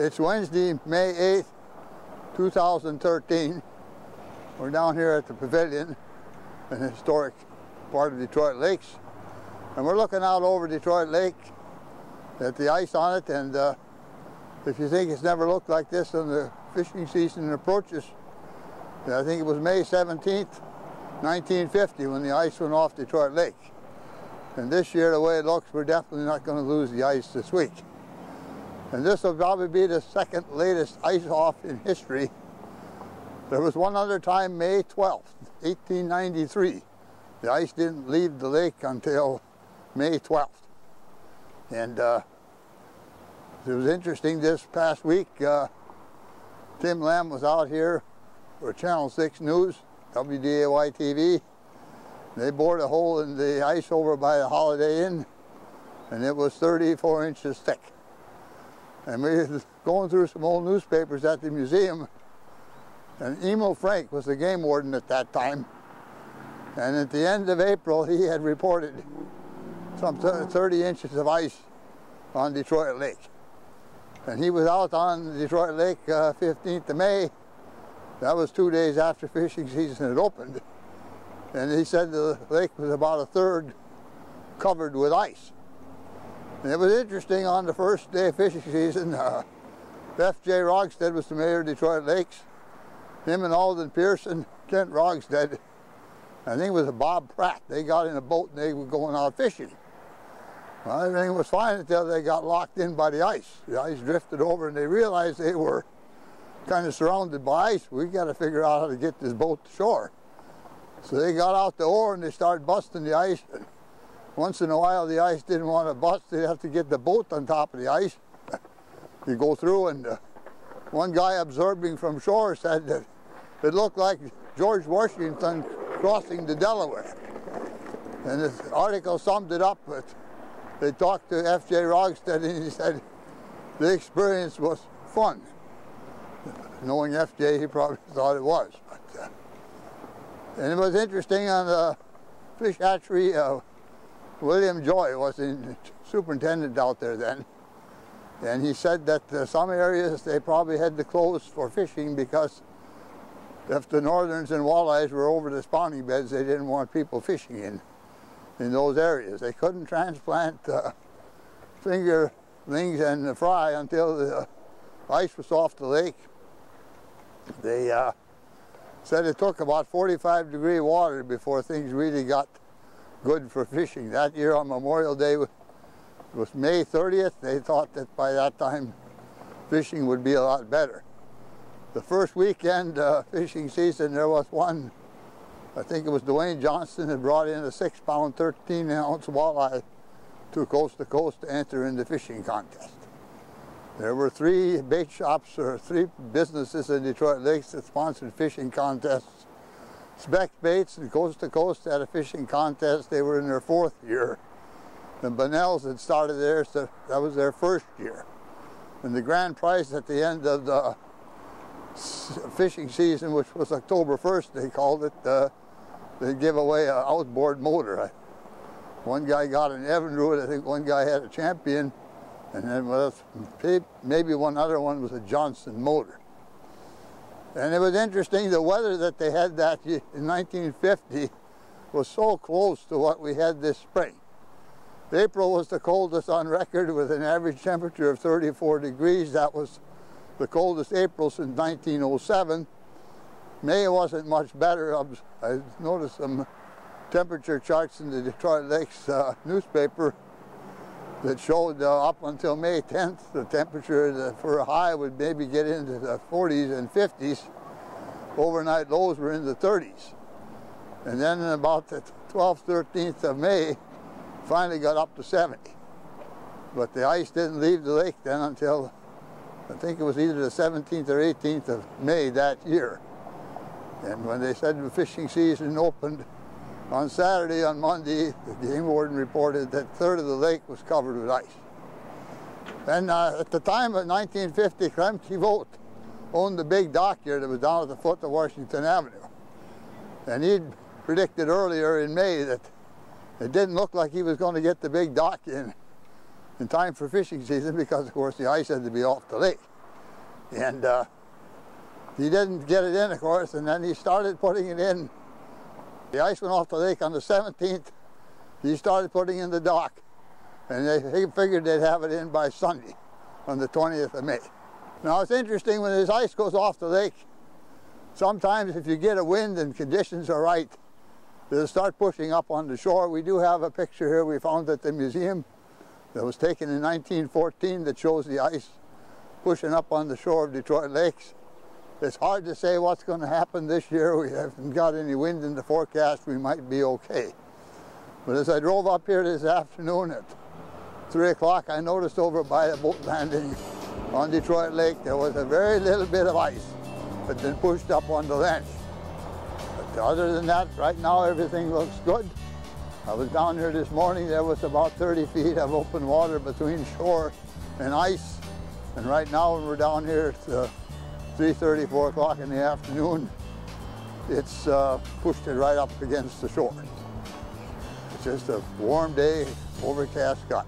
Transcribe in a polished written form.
It's Wednesday, May 8th, 2013. We're down here at the Pavilion, an historic part of Detroit Lakes. And we're looking out over Detroit Lake at the ice on it. And if you think it's never looked like this when the fishing season approaches, I think it was May 17th, 1950 when the ice went off Detroit Lake. And this year, the way it looks, we're definitely not going to lose the ice this week. And this will probably be the second latest ice off in history. There was one other time, May 12th, 1893. The ice didn't leave the lake until May 12th. And it was interesting this past week. Tim Lamb was out here for Channel 6 News, WDAY-TV. They bored a hole in the ice over by the Holiday Inn, and it was 34 inches thick. And we were going through some old newspapers at the museum, and Emil Frank was the game warden at that time. And at the end of April, he had reported some 30 inches of ice on Detroit Lake. And he was out on Detroit Lake 15th of May. That was 2 days after fishing season had opened. And he said the lake was about a third covered with ice. And it was interesting, on the first day of fishing season, F.J. Rogstad was the mayor of Detroit Lakes. Him and Alden Pearson, Kent Rogstad, I think it was Bob Pratt. They got in a boat and they were going out fishing. Well, everything was fine until they got locked in by the ice. The ice drifted over and they realized they were kind of surrounded by ice. We got to figure out how to get this boat to shore. So they got out the oar and they started busting the ice. And once in a while the ice didn't want to bust. They'd have to get the boat on top of the ice. You go through, and one guy observing from shore said that it looked like George Washington crossing the Delaware. And this article summed it up. But they talked to F.J. Rogstad, and he said the experience was fun. Knowing F.J., he probably thought it was. But, and it was interesting, on the fish hatchery, William Joy was the superintendent out there then. And he said that some areas they probably had to close for fishing because if the northerns and walleyes were over the spawning beds, they didn't want people fishing in those areas. They couldn't transplant fingerlings and fry until the ice was off the lake. They said it took about 45-degree water before things really got good for fishing. That year on Memorial Day was May 30th. They thought that by that time fishing would be a lot better. The first weekend fishing season, there was one, I think it was Dwayne Johnson, had brought in a 6-pound, 13-ounce walleye to Coast to enter in the fishing contest. There were 3 bait shops, or 3 businesses in Detroit Lakes that sponsored fishing contests. Speck Baits and Coast to Coast had a fishing contest. They were in their 4th year. The Bunnells had started theirs, so that was their 1st year. And the grand prize at the end of the fishing season, which was October 1st, they called it, they give away an outboard motor. One guy got an Evinrude, I think one guy had a Champion, and then maybe one other one was a Johnson motor. And it was interesting, the weather that they had that year, in 1950 was so close to what we had this spring. April was the coldest on record with an average temperature of 34 degrees. That was the coldest April since 1907. May wasn't much better. I noticed some temperature charts in the Detroit Lakes newspaper that showed up until May 10th, the temperature for a high would maybe get into the 40s and 50s. Overnight lows were in the 30s. And then about the 12th, 13th of May, finally got up to 70. But the ice didn't leave the lake then until, I think it was either the 17th or 18th of May that year. And when they said the fishing season opened on Saturday, on Monday, the game warden reported that 1/3 of the lake was covered with ice. And at the time of 1950, Clemke Vogt owned the big dock here that was down at the foot of Washington Avenue. And he'd predicted earlier in May that it didn't look like he was going to get the big dock in time for fishing season because, of course, the ice had to be off the lake. And he didn't get it in, of course, and then he started putting it in. The ice went off the lake on the 17th. He started putting in the dock, and they figured they'd have it in by Sunday, on the 20th of May. Now it's interesting, when this ice goes off the lake, sometimes if you get a wind and conditions are right, they'll start pushing up on the shore. We do have a picture here we found at the museum that was taken in 1914 that shows the ice pushing up on the shore of Detroit Lakes. It's hard to say what's going to happen this year. We haven't got any wind in the forecast. We might be okay. But as I drove up here this afternoon at 3 o'clock, I noticed over by the boat landing on Detroit Lake there was a very little bit of ice that had been pushed up on the ledge. But other than that, right now everything looks good. I was down here this morning. There was about 30 feet of open water between shore and ice. And right now when we're down here at 3:30, 4 o'clock in the afternoon, it's pushed it right up against the shore. It's just a warm day, overcast sky.